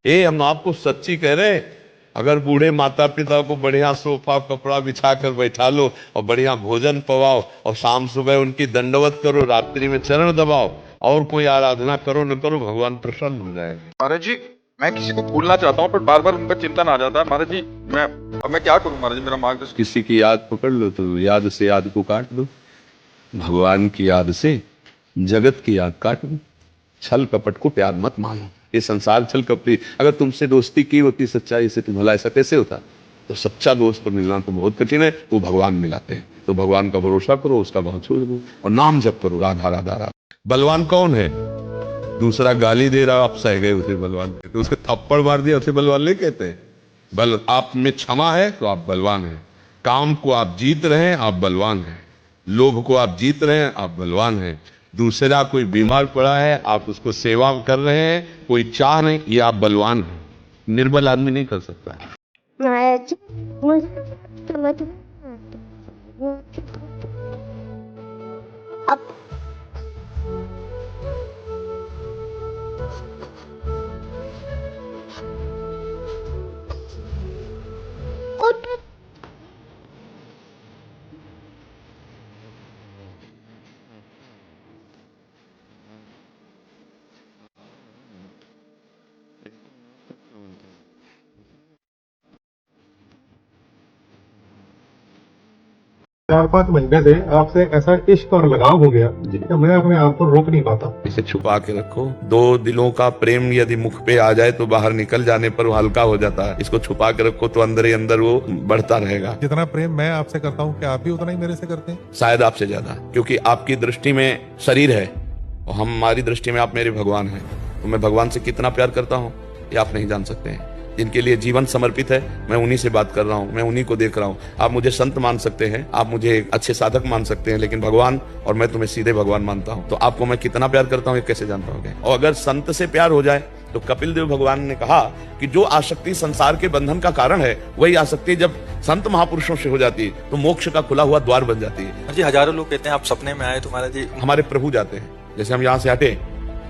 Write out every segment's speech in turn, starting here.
हम आपको सच्ची कह रहे हैं, अगर बूढ़े माता पिता को बढ़िया सोफा कपड़ा बिछा कर बैठा लो और बढ़िया भोजन पवाओ और शाम सुबह उनकी दंडवत करो, रात्रि में चरण दबाओ और कोई आराधना करो न करो, भगवान प्रसन्न हो जाएंगे। महाराज जी, मैं किसी को भूलना चाहता हूँ पर बार बार उनका चिंतन आ जाता है महाराज जी। मैं क्या करूँ महाराज जी, मेरा मार्गदर्शन। किसी की याद पकड़ लो तो याद से याद को काट दो, भगवान की याद से जगत की याद काट दो। छल कपट को प्यार मत मानो, ये संसार छल कपटी। अगर तुमसे दोस्ती की होती सच्चाई से तो भला ऐसा कैसे होता? तो सच्चा दोस्त पर मिलना तो बहुत कठिन है, वो भगवान मिलाते हैं। तो भगवान का भरोसा करो, उसका बहुत छोड़ दो और नाम जप करो, राधा राधा राधा। बलवान कौन है? दूसरा गाली दे रहा, आप सह गए उसे बलवान कहते, उसके थप्पड़ मार दिया उसे बलवान नहीं कहते। बल आप में क्षमा है तो आप बलवान हैं। काम को आप जीत रहे हैं, आप बलवान हैं। लोभ को आप जीत रहे हैं, आप बलवान हैं। दूसरा कोई बीमार पड़ा है, आप उसको सेवा कर रहे हैं, कोई चाह नहीं, ये आप बलवान हैं। निर्बल आदमी नहीं कर सकता है। चार पांच महीने से आपसे ऐसा इश्क और लगाव हो गया कि मैं अपने आप को रोक नहीं पाता। इसे छुपा के रखो। दो दिलों का प्रेम यदि मुख पे आ जाए तो बाहर निकल जाने पर वो हल्का हो जाता है। इसको छुपा के रखो तो अंदर ही अंदर वो बढ़ता रहेगा। जितना प्रेम मैं आपसे करता हूँ, क्या आप भी उतना ही मेरे से करते हैं? शायद आपसे ज्यादा, क्योंकि आपकी दृष्टि में शरीर है और हमारी दृष्टि में आप मेरे भगवान हैं। तो मैं भगवान से कितना प्यार करता हूँ ये आप नहीं जान सकते हैं। जिनके लिए जीवन समर्पित है, मैं उन्हीं से बात कर रहा हूँ, मैं उन्हीं को देख रहा हूँ। आप मुझे संत मान सकते हैं, आप मुझे अच्छे साधक मान सकते हैं, लेकिन भगवान और मैं तुम्हें सीधे भगवान मानता हूँ। तो आपको मैं कितना प्यार करता हूँ ये कैसे जान पाओगे? और अगर संत से प्यार हो जाए तो कपिल देव भगवान ने कहा कि जो आसक्ति संसार के बंधन का कारण है, वही आसक्ति जब संत महापुरुषों से हो जाती है तो मोक्ष का खुला हुआ द्वार बन जाती है। जी, हजारों लोग कहते हैं आप सपने में आए तो महाराज जी हमारे प्रभु जाते हैं। जैसे हम यहाँ से हटे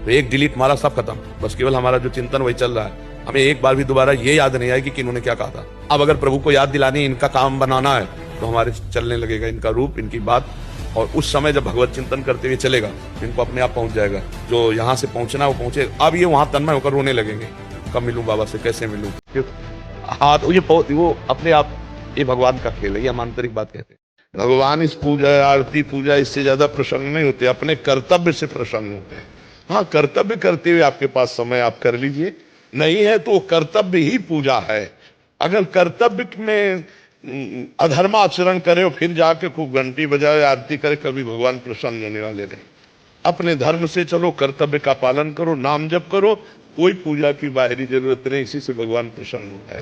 तो एक डिलीट मारा, सब खत्म, बस केवल हमारा जो चिंतन वही चल रहा है। हमें एक बार भी दोबारा ये याद नहीं आएगी कि इन्होंने क्या कहा था। अब अगर प्रभु को याद दिलानी, इनका काम बनाना है तो हमारे चलने लगेगा इनका रूप, इनकी बात। और उस समय जब भगवत चिंतन करते हुए चलेगा, इनको अपने आप पहुंच जाएगा। जो यहाँ से पहुंचना है वो पहुंचे। अब ये वहां तन्मय होकर रोने लगेंगे, कब मिलूं बाबा से, कैसे मिलूं। हाँ, तो ये वो अपने आप, ये भगवान का खेल है, ये हम आंतरिक बात कहते हैं। भगवान इस पूजा आरती पूजा इससे ज्यादा प्रसन्न नहीं होते, अपने कर्तव्य से प्रसन्न होते हैं। हाँ, कर्तव्य करते हुए आपके पास समय आप कर लीजिए, नहीं है तो कर्तव्य ही पूजा है। अगर कर्तव्य में अधर्माचरण करे और फिर जाके खूब घंटी बजाए आरती करे, कभी भगवान प्रसन्न होने वाले नहीं। अपने धर्म से चलो, कर्तव्य का पालन करो, नाम जप करो, कोई पूजा की बाहरी जरूरत नहीं, इसी से भगवान प्रसन्न होता है।